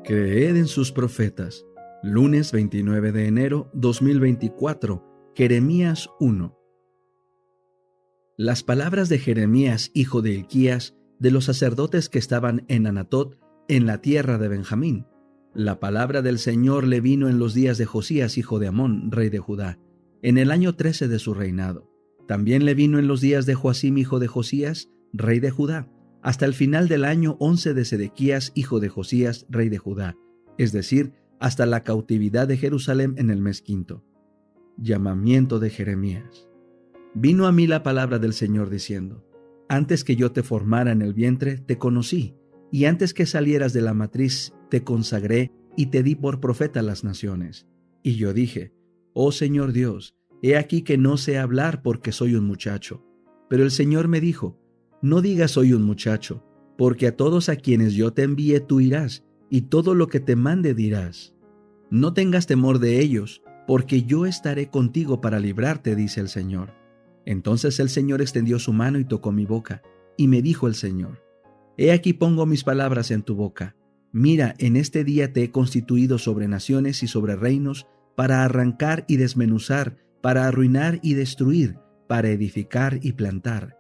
Creed en sus profetas. Lunes 29 de enero 2024. Jeremías 1. Las palabras de Jeremías, hijo de Hilquías, de los sacerdotes que estaban en Anatot, en la tierra de Benjamín. La palabra del Señor le vino en los días de Josías, hijo de Amón, rey de Judá, en el año 13 de su reinado. También le vino en los días de Joacim, hijo de Josías, rey de Judá, hasta el final del año 11 de Sedequías, hijo de Josías, rey de Judá, es decir, hasta la cautividad de Jerusalén en el mes quinto. Llamamiento de Jeremías. Vino a mí la palabra del Señor diciendo: Antes que yo te formara en el vientre, te conocí, y antes que salieras de la matriz, te consagré y te di por profeta a las naciones. Y yo dije: Oh Señor Dios, he aquí que no sé hablar porque soy un muchacho. Pero el Señor me dijo: No digas soy un muchacho, porque a todos a quienes yo te envíe tú irás, y todo lo que te mande dirás. No tengas temor de ellos, porque yo estaré contigo para librarte, dice el Señor. Entonces el Señor extendió su mano y tocó mi boca, y me dijo el Señor: He aquí pongo mis palabras en tu boca. Mira, en este día te he constituido sobre naciones y sobre reinos, para arrancar y desmenuzar, para arruinar y destruir, para edificar y plantar.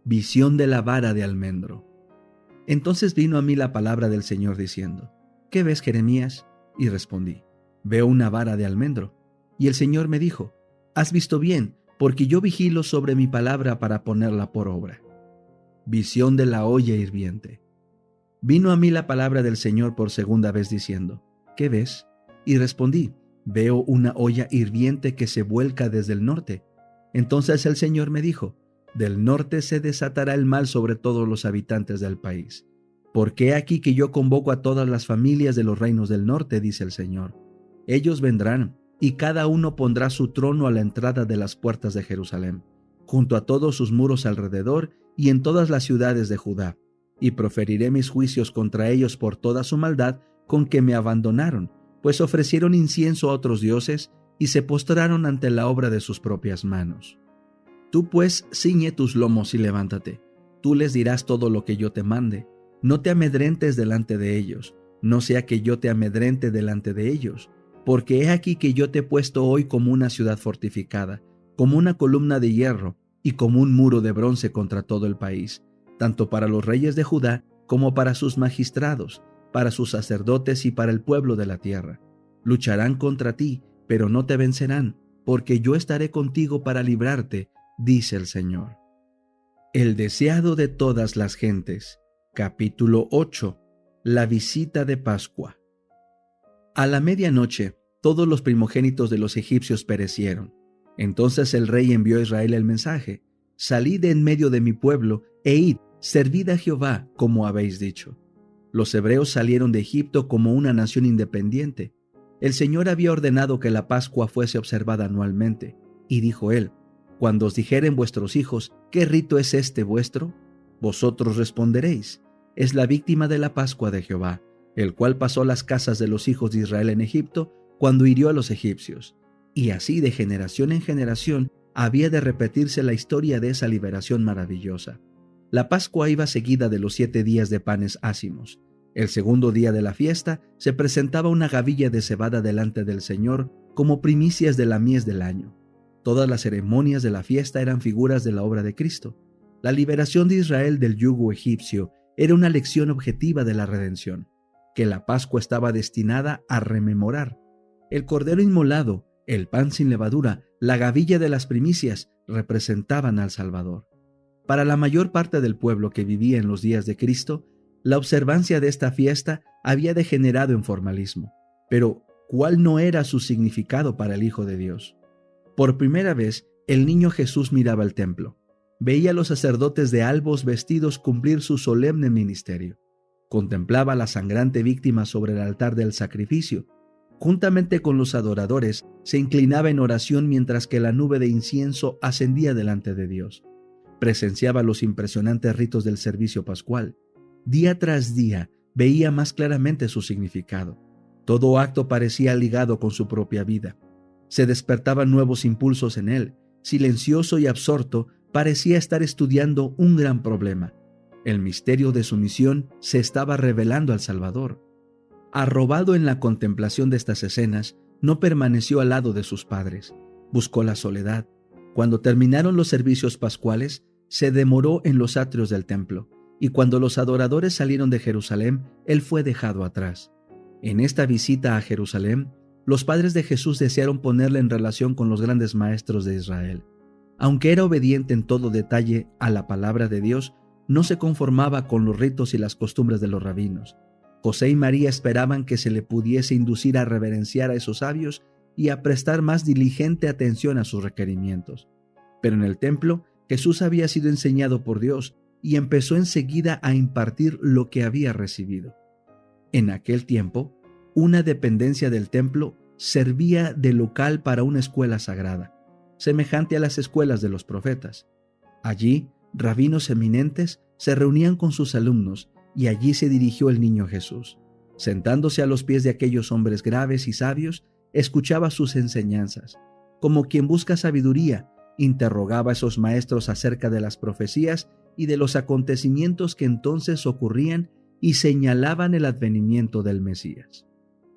Visión de la vara de almendro. Entonces vino a mí la palabra del Señor diciendo: ¿Qué ves, Jeremías? Y respondí: Veo una vara de almendro. Y el Señor me dijo: Has visto bien, porque yo vigilo sobre mi palabra para ponerla por obra. Visión de la olla hirviente. Vino a mí la palabra del Señor por segunda vez diciendo: ¿Qué ves? Y respondí: Veo una olla hirviente que se vuelca desde el norte. Entonces el Señor me dijo: Del norte se desatará el mal sobre todos los habitantes del país. Porque he aquí que yo convoco a todas las familias de los reinos del norte, dice el Señor. Ellos vendrán, y cada uno pondrá su trono a la entrada de las puertas de Jerusalén, junto a todos sus muros alrededor y en todas las ciudades de Judá, y proferiré mis juicios contra ellos por toda su maldad con que me abandonaron, pues ofrecieron incienso a otros dioses y se postraron ante la obra de sus propias manos. Tú pues ciñe tus lomos y levántate, tú les dirás todo lo que yo te mande. No te amedrentes delante de ellos, no sea que yo te amedrente delante de ellos, porque he aquí que yo te he puesto hoy como una ciudad fortificada, como una columna de hierro y como un muro de bronce contra todo el país, tanto para los reyes de Judá como para sus magistrados, para sus sacerdotes y para el pueblo de la tierra. Lucharán contra ti, pero no te vencerán, porque yo estaré contigo para librarte, dice el Señor. El deseado de todas las gentes. Capítulo 8. La visita de Pascua. A la medianoche, todos los primogénitos de los egipcios perecieron. Entonces el rey envió a Israel el mensaje: Salid de en medio de mi pueblo, e id, servid a Jehová, como habéis dicho. Los hebreos salieron de Egipto como una nación independiente. El Señor había ordenado que la Pascua fuese observada anualmente, y dijo él: Cuando os dijeren vuestros hijos: ¿Qué rito es este vuestro? Vosotros responderéis: Es la víctima de la Pascua de Jehová, el cual pasó las casas de los hijos de Israel en Egipto cuando hirió a los egipcios. Y así de generación en generación había de repetirse la historia de esa liberación maravillosa. La Pascua iba seguida de los 7 días de panes ácimos. El segundo día de la fiesta se presentaba una gavilla de cebada delante del Señor como primicias de la mies del año. Todas las ceremonias de la fiesta eran figuras de la obra de Cristo. La liberación de Israel del yugo egipcio era una lección objetiva de la redención, que la Pascua estaba destinada a rememorar. El cordero inmolado, el pan sin levadura, la gavilla de las primicias representaban al Salvador. Para la mayor parte del pueblo que vivía en los días de Cristo, la observancia de esta fiesta había degenerado en formalismo. Pero, ¿cuál no era su significado para el Hijo de Dios? Por primera vez, el niño Jesús miraba el templo. Veía a los sacerdotes de albos vestidos cumplir su solemne ministerio. Contemplaba la sangrante víctima sobre el altar del sacrificio. Juntamente con los adoradores, se inclinaba en oración mientras que la nube de incienso ascendía delante de Dios. Presenciaba los impresionantes ritos del servicio pascual. Día tras día, veía más claramente su significado. Todo acto parecía ligado con su propia vida. Se despertaban nuevos impulsos en él. Silencioso y absorto, parecía estar estudiando un gran problema. El misterio de su misión se estaba revelando al Salvador. Arrobado en la contemplación de estas escenas, no permaneció al lado de sus padres. Buscó la soledad. Cuando terminaron los servicios pascuales, se demoró en los atrios del templo, y cuando los adoradores salieron de Jerusalén, él fue dejado atrás. En esta visita a Jerusalén, los padres de Jesús desearon ponerle en relación con los grandes maestros de Israel. Aunque era obediente en todo detalle a la palabra de Dios, no se conformaba con los ritos y las costumbres de los rabinos. José y María esperaban que se le pudiese inducir a reverenciar a esos sabios y a prestar más diligente atención a sus requerimientos. Pero en el templo, Jesús había sido enseñado por Dios y empezó enseguida a impartir lo que había recibido. En aquel tiempo, una dependencia del templo servía de local para una escuela sagrada, semejante a las escuelas de los profetas. Allí, rabinos eminentes se reunían con sus alumnos y allí se dirigió el niño Jesús. Sentándose a los pies de aquellos hombres graves y sabios, escuchaba sus enseñanzas. Como quien busca sabiduría, interrogaba a esos maestros acerca de las profecías y de los acontecimientos que entonces ocurrían y señalaban el advenimiento del Mesías.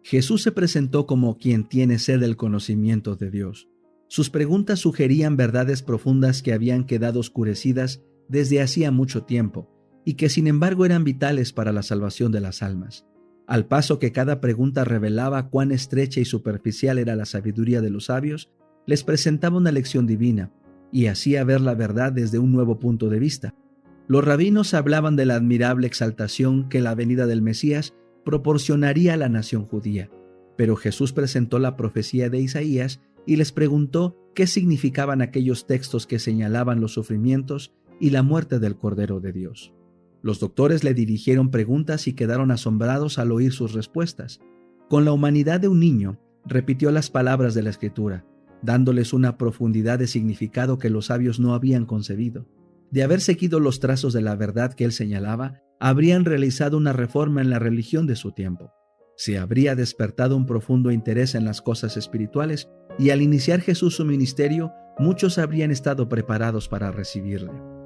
Jesús se presentó como quien tiene sed del conocimiento de Dios. Sus preguntas sugerían verdades profundas que habían quedado oscurecidas desde hacía mucho tiempo y que sin embargo eran vitales para la salvación de las almas. Al paso que cada pregunta revelaba cuán estrecha y superficial era la sabiduría de los sabios, les presentaba una lección divina y hacía ver la verdad desde un nuevo punto de vista. Los rabinos hablaban de la admirable exaltación que la venida del Mesías proporcionaría a la nación judía, pero Jesús presentó la profecía de Isaías y les preguntó qué significaban aquellos textos que señalaban los sufrimientos y la muerte del Cordero de Dios. Los doctores le dirigieron preguntas y quedaron asombrados al oír sus respuestas. Con la humanidad de un niño, repitió las palabras de la Escritura, dándoles una profundidad de significado que los sabios no habían concebido. De haber seguido los trazos de la verdad que él señalaba, habrían realizado una reforma en la religión de su tiempo. Se habría despertado un profundo interés en las cosas espirituales y al iniciar Jesús su ministerio, muchos habrían estado preparados para recibirle.